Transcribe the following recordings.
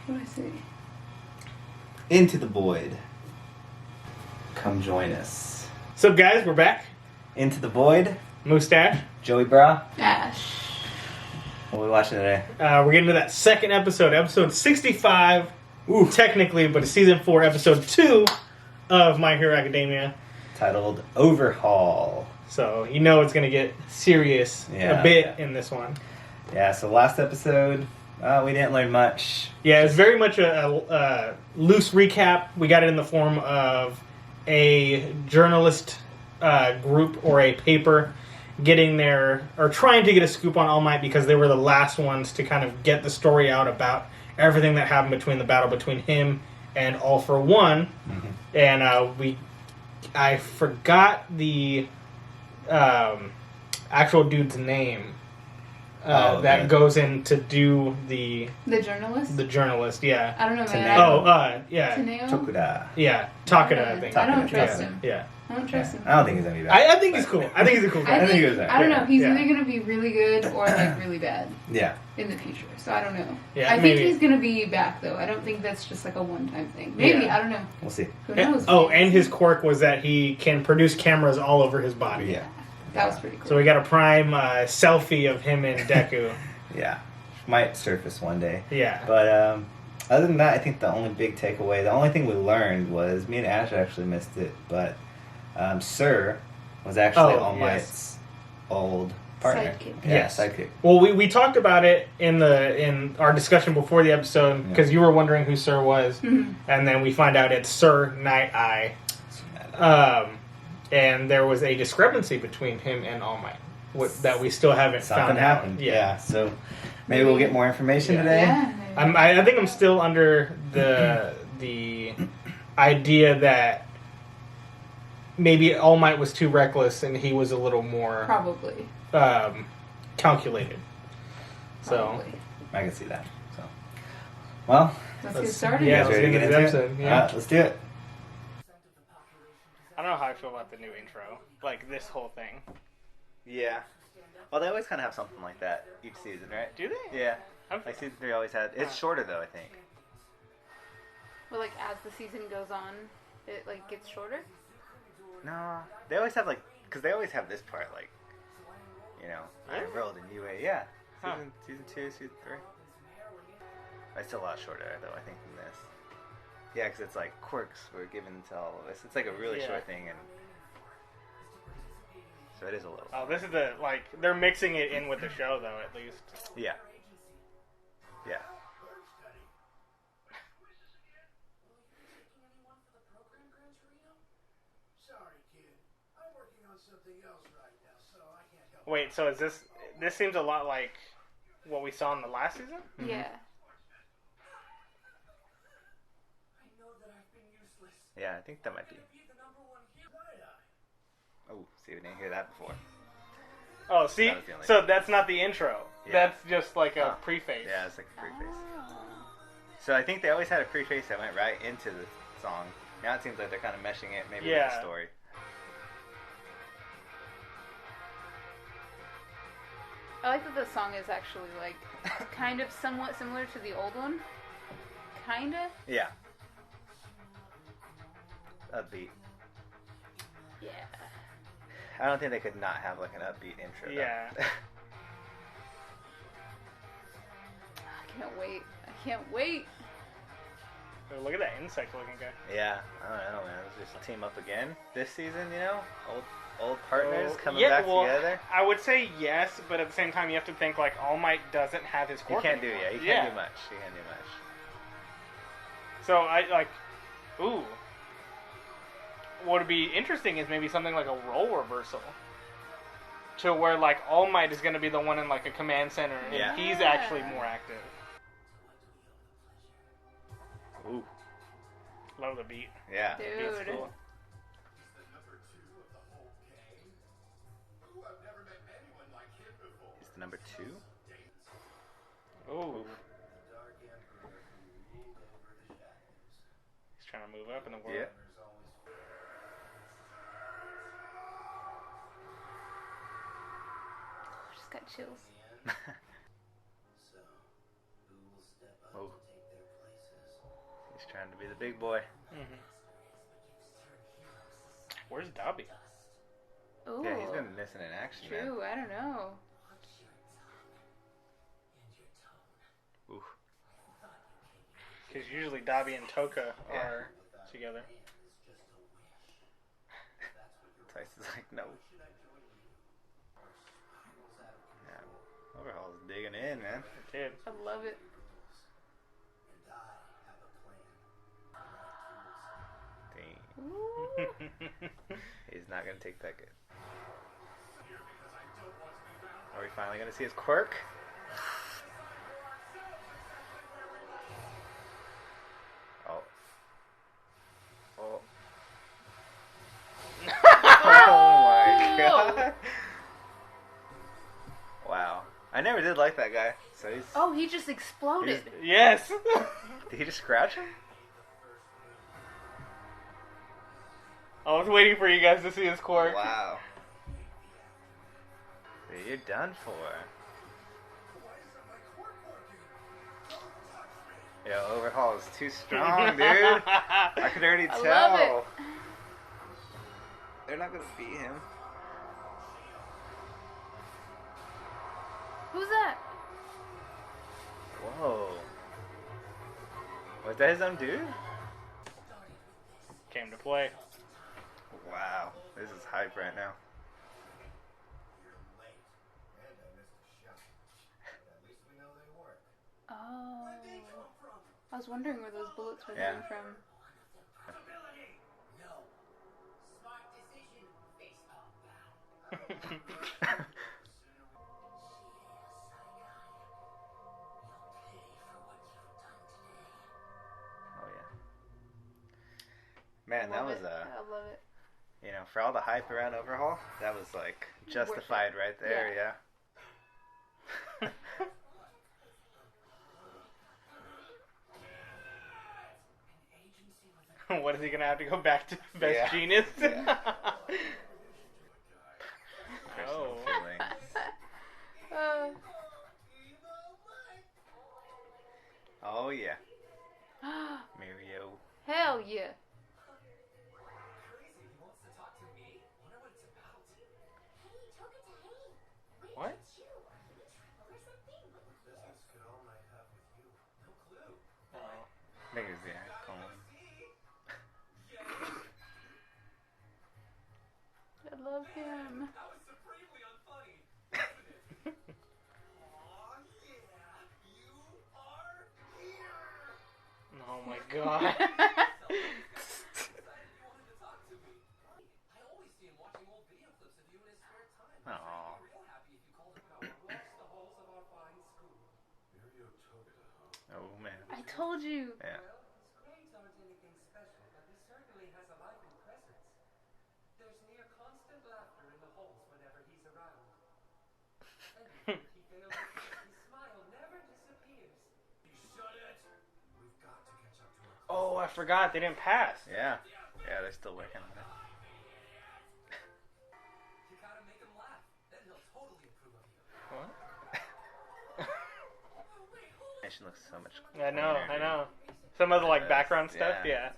What do I say? Into the void. Come join us. So, guys, we're back. Into the void. Mustache. Joey Bra. Ash. What are we watching today? We're getting to that second episode 65. Ooh. Technically, but it's season 4, episode 2 of My Hero Academia. Titled Overhaul. So, you know it's going to get serious a bit in this one. Yeah, so last episode, we didn't learn much. Yeah, it's very much a loose recap. We got it in the form of a journalist group or a paper getting their, or trying to get a scoop on All Might because they were the last ones to kind of get the story out about everything that happened between the battle between him and All for One. Mm-hmm. And I forgot the actual dude's name. That goes in to do the journalist? The journalist, yeah. I don't know, Taneo. man. Yeah. Taneo? Tokuda. Yeah, Takeda, I think. I don't trust him. Yeah. I don't trust him. I don't think he's gonna be bad. I think he's cool. I think he's a cool guy. I think he was there. I don't know. He's Yeah. either going to be really good or like really bad Yeah. in the future. So I don't know. Yeah, I maybe. think he's going to be back though. I don't think that's just like a one-time thing. Maybe. Yeah. I don't know. We'll see. Who knows? And his quirk was that he can produce cameras all over his body. Yeah. That was pretty cool. So we got a prime selfie of him and Deku. Yeah. Might surface one day. Yeah. But other than that, I think the only big takeaway, the only thing we learned was, me and Ash actually missed it, but Sir was actually All Might's old partner. Sidekick. Yeah, Yes. sidekick. Well, we talked about it in our discussion before the episode because you were wondering who Sir was, and then we find out it's Sir Night Eye. And there was a discrepancy between him and All Might that we still haven't Something found happened. out. Yeah. So maybe we'll get more information today. Yeah. I think I'm still under the idea that maybe All Might was too reckless and he was a little more Probably. calculated. Probably. I can see that. So, well, Let's get started. Yeah, guys let's ready get to into get the into episode. it? Yeah. Let's do it. I don't know how I feel about the new intro. Like this whole thing. Yeah. Well, they always kind of have something like that each season, right? Do they? Yeah. Like season 3 always had. It's shorter though, I think. Well, like as the season goes on, it like gets shorter. No, they always have because they always have this part, I enrolled in UA. Yeah. Season 2, season 3. It's a lot shorter though, I think, than this. Yeah, because it's like quirks were given to all of us. It's like a really short thing, and so it is a little. Oh, this is they're mixing it in with the show though, at least. Yeah. Yeah. Wait, so is this seems a lot like what we saw in the last season? Mm-hmm. Yeah. Yeah, I think that might be. Oh, see, we didn't hear that before. Oh, see? That was the only- So that's not the intro. Yeah. That's just like a Huh. preface. Yeah, it's like a preface. So I think they always had a preface that went right into the song. Now it seems like they're kind of meshing it maybe with the story. I like that the song is actually like kind of somewhat similar to the old one. Kinda. Yeah. Upbeat. Yeah. I don't think they could not have like an upbeat intro. Yeah. I can't wait. I can't wait. Oh, look at that insect looking guy. Yeah, I don't know, man. Let's just team up again this season, old partners coming Yeah, back well, together. I would say yes, but at the same time you have to think like All Might doesn't have his He quirk can't do, anymore. he can't do much. He can't do much. So I like, ooh. What would be interesting is maybe something like a role reversal. To where like All Might is going to be the one in like a command center and Yeah. he's actually more active. Ooh, Love the beat. yeah. Beat's Dude. cool. He's the number 2. Ooh. He's trying to move up in the world. Yeah. Just got chills. Oh. He's trying to be the big boy. Mm-hmm. Where's Dobby? Ooh. Yeah, he's been missing in action, man. True, I don't know. Ooh. Because usually Dobby and Toka are together. Tice is like, no. Yeah. Overhaul's digging in, man. Dude. I love it. Dang. Ooh. He's not gonna take that good. Are we finally gonna see his quirk? Oh. Oh. Oh my god. Wow. I never did like that guy. So he's. Oh, he just exploded. Yes! Did he just scratch him? I was waiting for you guys to see his quirk. Wow. Dude, you're done for. Yo, Overhaul is too strong, dude. I could already I tell. love it. They're not gonna beat him. Who's that? Whoa. Was that his own dude? Came to play. Wow. This is hype right now. Oh. I was wondering where those bullets were Yeah. coming from. Oh yeah. Man, that Love was it. I love it. you know, for all the hype around Overhaul, that was like justified right there, yeah. What is he gonna have to go back to Best Yeah. Genius? Yeah. Oh. Personal feelings. Oh yeah. Mario. Hell yeah. What? Oh. Maybe it's yeah, Colin. I love him. Oh my god. Aww. Oh man. I told you. Yeah. Oh, I forgot. They didn't pass. Yeah. Yeah, they're still working on it. What? Animation looks so much I know, cleaner, I dude. know. Some of the like Yes, background stuff, yeah. yeah.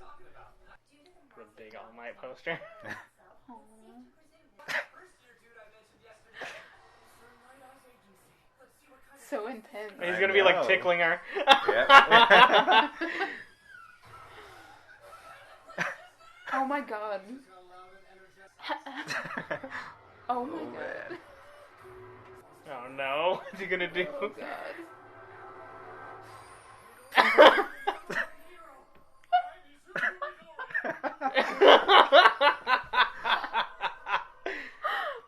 The big All Might poster. So intense. He's I gonna be like know. tickling her. Yep. Oh my god. Oh my Oh, god. man. Oh no, what's he gonna do? Oh god.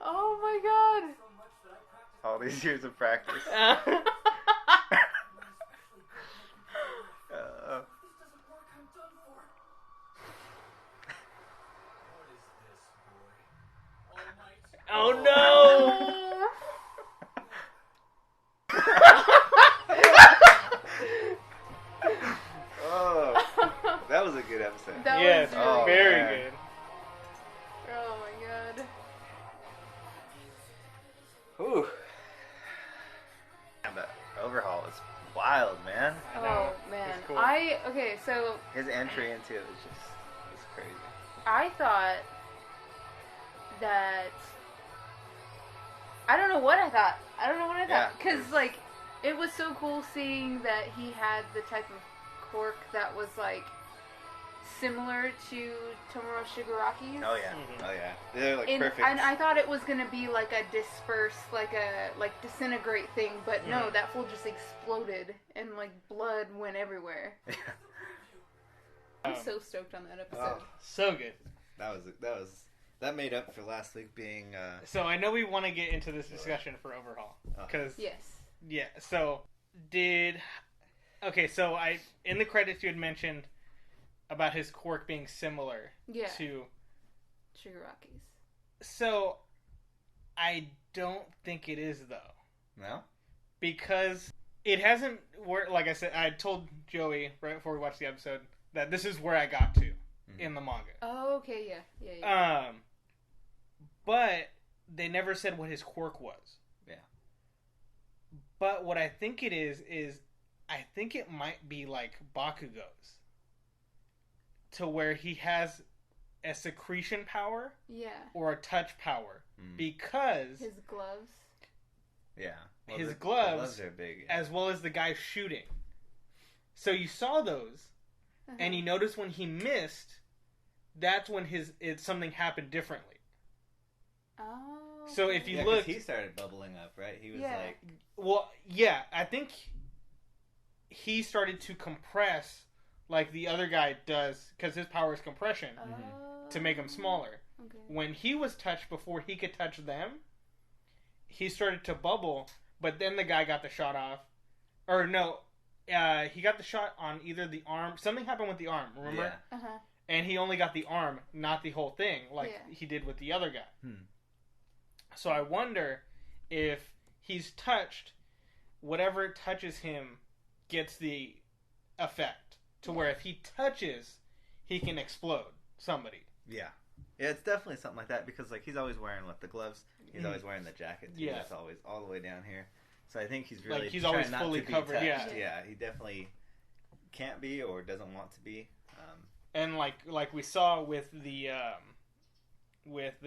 Oh my god. All these years of practice. Oh no! Oh, that was a good episode. That Yes, was really Oh, very man. good. Oh my god. Ooh. Yeah, but Overhaul is wild, man. I know. Oh man. It's cool. So his entry into it was crazy. I thought that I don't know what I thought. Yeah. Because like it was so cool seeing that he had the type of cork that was like similar to Tomoro Shigaraki's. Oh yeah, oh yeah. They're like perfect. And I thought it was gonna be like a disperse, like disintegrate thing, but no, that fool just exploded and like blood went everywhere. I'm so stoked on that episode. So good. That made up for last week being. So I know we want to get into this discussion for Overhaul because Yes. So so in the credits you had mentioned about his quirk being similar to Shigaraki's. So I don't think it is though. No? Because it hasn't worked. Like I said, I told Joey right before we watched the episode that this is where I got to in the manga. Oh, okay, yeah. But they never said what his quirk was. Yeah. But what I think it is I think it might be like Bakugo's. To where he has a secretion power, or a touch power, because his gloves, well, his the gloves are big, as well as the guy shooting. So you saw those, and you notice when he missed, that's when something happened differently. Oh. So if you 'cause look, he started bubbling up, right? He was like, well, yeah, I think he started to compress. Like the other guy does, because his power is compression, to make him smaller. Okay. When he was touched before he could touch them, he started to bubble, but then the guy got the shot off. Or no, he got the shot on either the arm. Something happened with the arm, remember? yeah. And he only got the arm, not the whole thing, like he did with the other guy. So I wonder if he's touched, whatever touches him gets the effect. To where if he touches, he can explode somebody. Yeah, it's definitely something like that because like he's always wearing the gloves. He's always wearing the jacket too. That's always all the way down here. So I think he's really like he's trying always not fully to be covered. touched. Yeah, he definitely can't be or doesn't want to be. And like we saw with the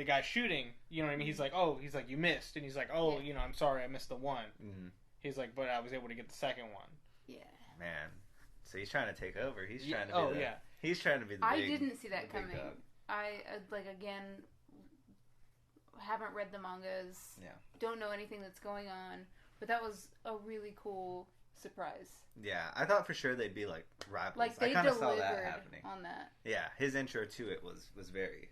guy shooting, you know what I mean? He's like, you missed, and he's like, I'm sorry, I missed the one. He's like, but I was able to get the second one. Yeah. Man. So he's trying to take over. He's trying to be he's trying to be the big, I didn't see that coming. dog. I again haven't read the mangas. Yeah. Don't know anything that's going on, but that was a really cool surprise. Yeah, I thought for sure they'd be like rivals. Like they I kind of delivered saw that happening on that. Yeah, his intro to it was very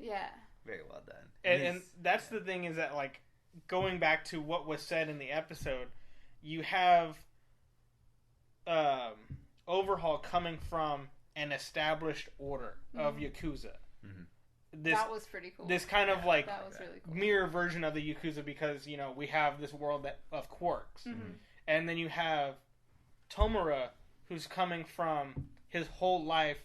very well done. And that's the thing is that like going back to what was said in the episode, you have Overhaul coming from an established order of Yakuza. That was pretty cool. This kind of like that was really cool. mirror version of the Yakuza because, we have this world of quirks. And then you have Tomura, who's coming from his whole life.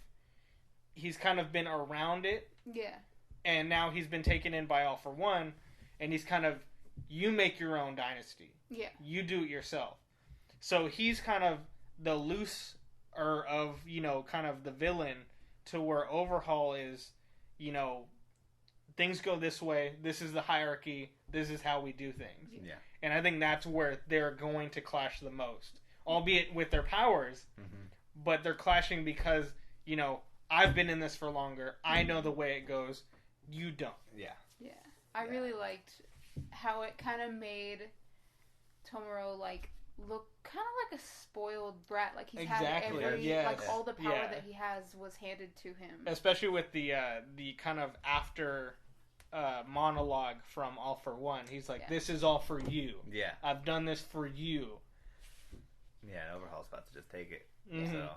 He's kind of been around it. Yeah. And now he's been taken in by All for One. And he's kind of, you make your own dynasty. Yeah. You do it yourself. So he's kind of the loose of kind of the villain to where Overhaul is, things go this way, this is the hierarchy, this is how we do things. Yeah. And I think that's where they're going to clash the most, albeit with their powers, but they're clashing because I've been in this for longer, I know the way it goes, you don't. I really liked how it kind of made Tomoro look kind of like a spoiled brat, like he's had all the power that he has was handed to him. Especially with the kind of after monologue from All for One, he's like, "This is all for you. Yeah, I've done this for you." Yeah, and Overhaul's about to just take it. So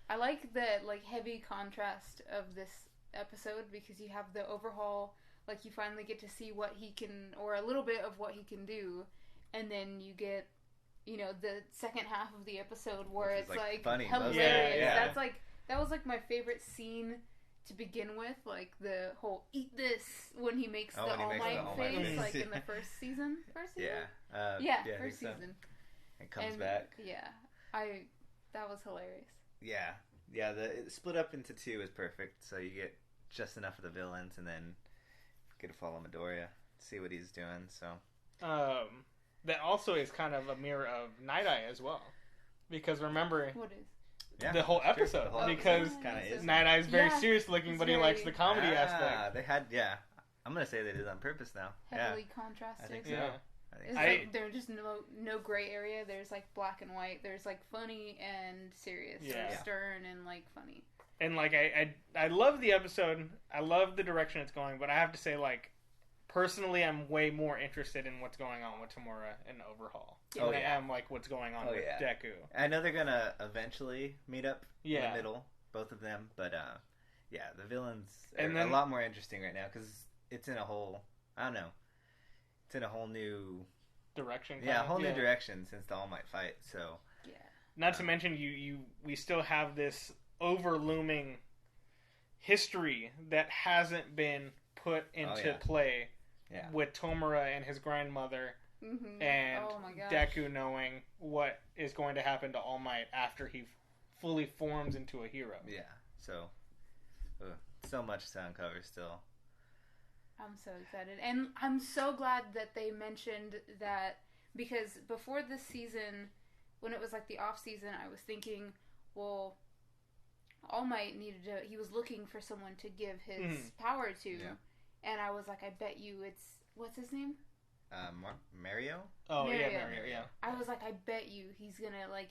I like the heavy contrast of this episode because you have the Overhaul, you finally get to see what he can, or a little bit of what he can do, and then you get the second half of the episode where it's funny, hilarious. Yeah. That was my favorite scene to begin with, the whole "eat this" when he makes the All Might face, in the first season. First season? First season. It comes back. Yeah, that was hilarious. Yeah, yeah, the split up into two is perfect. So you get just enough of the villains, and then get to follow Midoriya, see what he's doing. So that also is kind of a mirror of Night Eye as well, because remember What is? yeah, the whole it's true. episode, The whole because episode kinda is. Night Eye is very Yeah, serious looking, it's but he likes the very- comedy aspect. They had, yeah. I'm gonna say they did it on purpose now. Heavily Yeah, contrasted. I think so. Yeah. I think It's so. like there's just no gray area. There's like black and white. There's like funny and serious. Yeah. Or Yeah. stern and like funny. And like I love the episode. I love the direction it's going, but I have to say, like, personally, I'm way more interested in what's going on with Tamura and Overhaul Oh, than I yeah. am like what's going on Oh, with yeah. Deku. I know they're gonna eventually meet up in Yeah. the middle, both of them. But yeah, the villains are And then- a lot more interesting right now because it's in a whole. I don't know. It's in a whole new. Direction. Yeah, a kind of, whole new direction since the All Might fight. So Yeah. Not to mention, we still have this overlooming history that hasn't been put into yeah. play yeah, with Tomura and his grandmother Mm-hmm. and oh my gosh. Deku knowing what is going to happen to All Might after he fully forms into a hero. yeah. So so much to uncover still. I'm so excited. And I'm so glad that they mentioned that, because before this season, when it was like the off season, I was thinking, well, All Might needed to, he was looking for someone to give his power to. Yeah. And I was like, I bet you it's, what's his name? Mario? Oh yeah, Mario. Mario, yeah. I was like, I bet you he's gonna, like,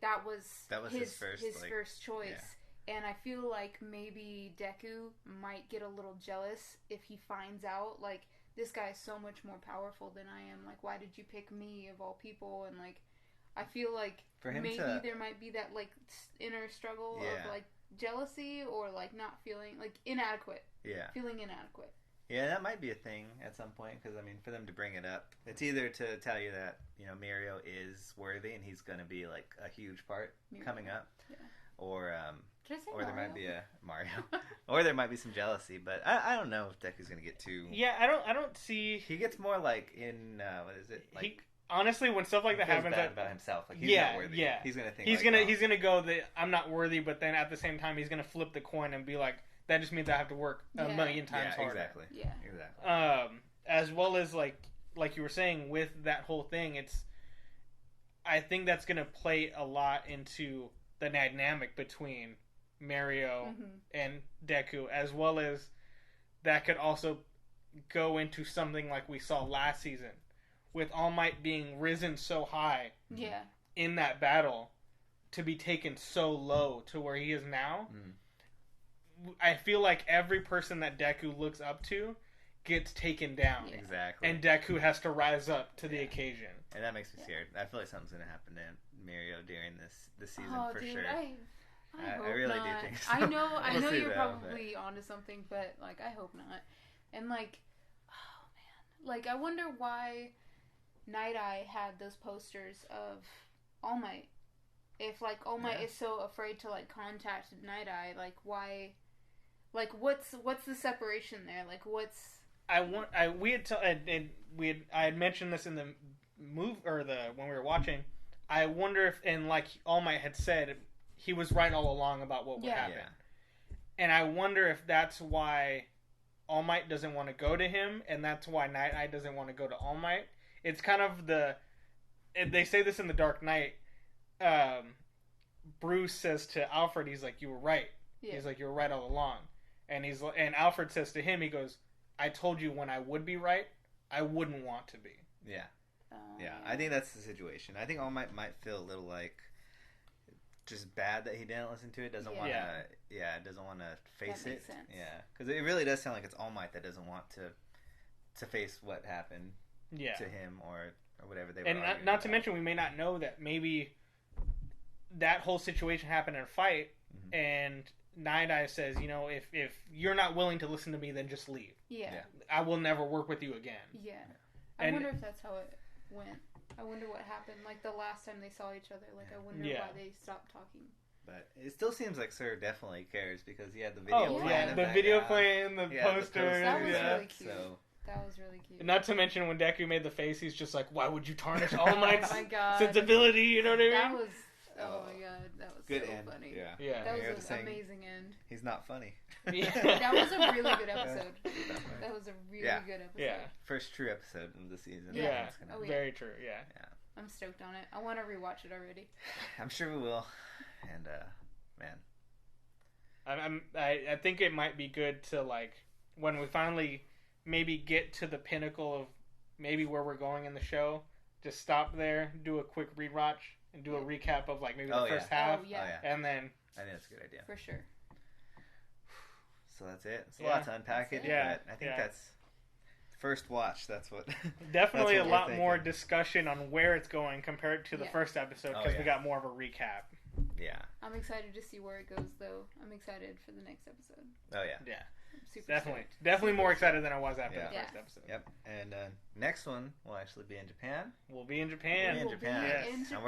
that was his first, like, first choice. And I feel like maybe Deku might get a little jealous if he finds out, like, this guy is so much more powerful than I am. Like, why did you pick me of all people? And, like, I feel like For him maybe to- there might be that, like, inner struggle Yeah. of, like, jealousy or, like, not feeling, like, inadequate. Yeah. Feeling inadequate. Yeah, that might be a thing at some point because I mean, for them to bring it up, it's either to tell you that Mario is worthy and he's going to be like a huge part Mario. coming up, Yeah. or Did I say or there Mario? might be a Mario, or there might be some jealousy. But I don't know if Deku's going to get too. Yeah, I don't see. He gets more like in what is it? Like Honestly, when stuff like that feels happens, bad about himself. Like he's Yeah, not worthy. yeah. He's gonna think he's like, gonna go that I'm not worthy, but then at the same time he's gonna flip the coin and be like, that just means I have to work a Yeah. million times yeah, harder. exactly. Yeah. Exactly. As well as like you were saying with that whole thing, I think that's gonna play a lot into the dynamic between Mario Mm-hmm. and Deku, as well as that could also go into something like we saw last season with All Might being risen so high Yeah. in that battle to be taken so low to where he is now. I feel like every person that Deku looks up to gets taken down. Yeah. Exactly. And Deku has to rise up to the occasion. And that makes me scared. I feel like something's gonna happen to Mario during this season for dude, sure. I hope I really do not. think so. I know We'll see you're though, probably onto something, but like I hope not. And like, oh man, like I wonder why Night Eye had those posters of All Might. If like All Might Yeah. is so afraid to like contact Night Eye, like why? Like what's the separation there? Like what's I had mentioned this in the move or when we were watching. I wonder if, and like All Might had said, he was right all along about what would Yeah. happen. Yeah. And I wonder if that's why All Might doesn't want to go to him, and that's why Night Eye doesn't want to go to All Might. It's kind of they say this in The Dark Knight. Bruce says to Alfred, he's like, "You were right." yeah. He's like, "You were right all along." And and Alfred says to him, he goes, "I told you when I would be right, I wouldn't want to be." Yeah. Yeah, I think that's the situation. I think All Might feel a little like just bad that he didn't listen to it. Doesn't want to. Doesn't want to face That it. makes sense. Yeah, because it really does sound like it's All Might that doesn't want to face what happened Yeah. to him or whatever they were. And arguing not to about. mention, we may not know that maybe that whole situation happened in a fight, and Night Eye says, if you're not willing to listen to me, then just leave. Yeah. Yeah. I will never work with you again. Yeah. I And- wonder if that's how it went. I wonder what happened, like, the last time they saw each other. Like, I wonder Yeah. why they stopped talking. But it still seems like Sir definitely cares because he had the video Oh, playing. yeah, in the the video background. playing, the Yeah, the poster. That was yeah. really cute. So That was really cute. Not to mention when Deku made the face, he's just like, why would you tarnish All Might's Oh my God. sensibility? You know what I mean? That was Oh my god, that was Good so end. funny. Yeah. Yeah. That You're was saying an amazing end. He's not funny. Yeah. That was a really good episode. He's not funny. That was a really Yeah. good episode. Yeah. First true episode of the season. Yeah. It's gonna- Oh, yeah. Very true. Yeah. I'm stoked on it. I want to rewatch it already. I'm sure we will. And man, I think it might be good to like when we finally maybe get to the pinnacle of maybe where we're going in the show. Just stop there, do a quick rewatch, and do a recap of like maybe the first half, Oh yeah, oh yeah, and then I think that's a good idea. for sure. So that's it. It's a Yeah. lot to unpack it. That's it. Yeah, But I think yeah. that's first watch. That's what. definitely That's a what we're lot more thinking. discussion on where it's going compared to the Yeah. first episode Oh, because yeah. we got more of a recap. Yeah. I'm excited to see where it goes, though. I'm excited for the next episode. Oh yeah. Yeah, I'm super definitely, stoked. definitely more excited than I was after Yeah. the first episode. Yep. And next one will actually be in Japan. We'll be in We'll Japan. be in We'll be Japan. Yes. And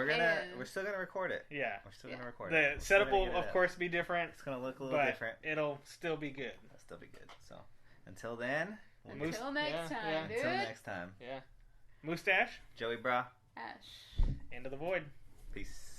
we're still gonna record it. Yeah, We're still Yeah. gonna record the it. We're still setup gonna will get it of up. course be different, It's gonna look a little but different. it'll still be good. It'll still be good. So until then, we'll Moose- Until next yeah, time, yeah. dude. until next time. Mustache, Joey Bra. Ash. into the void. Peace.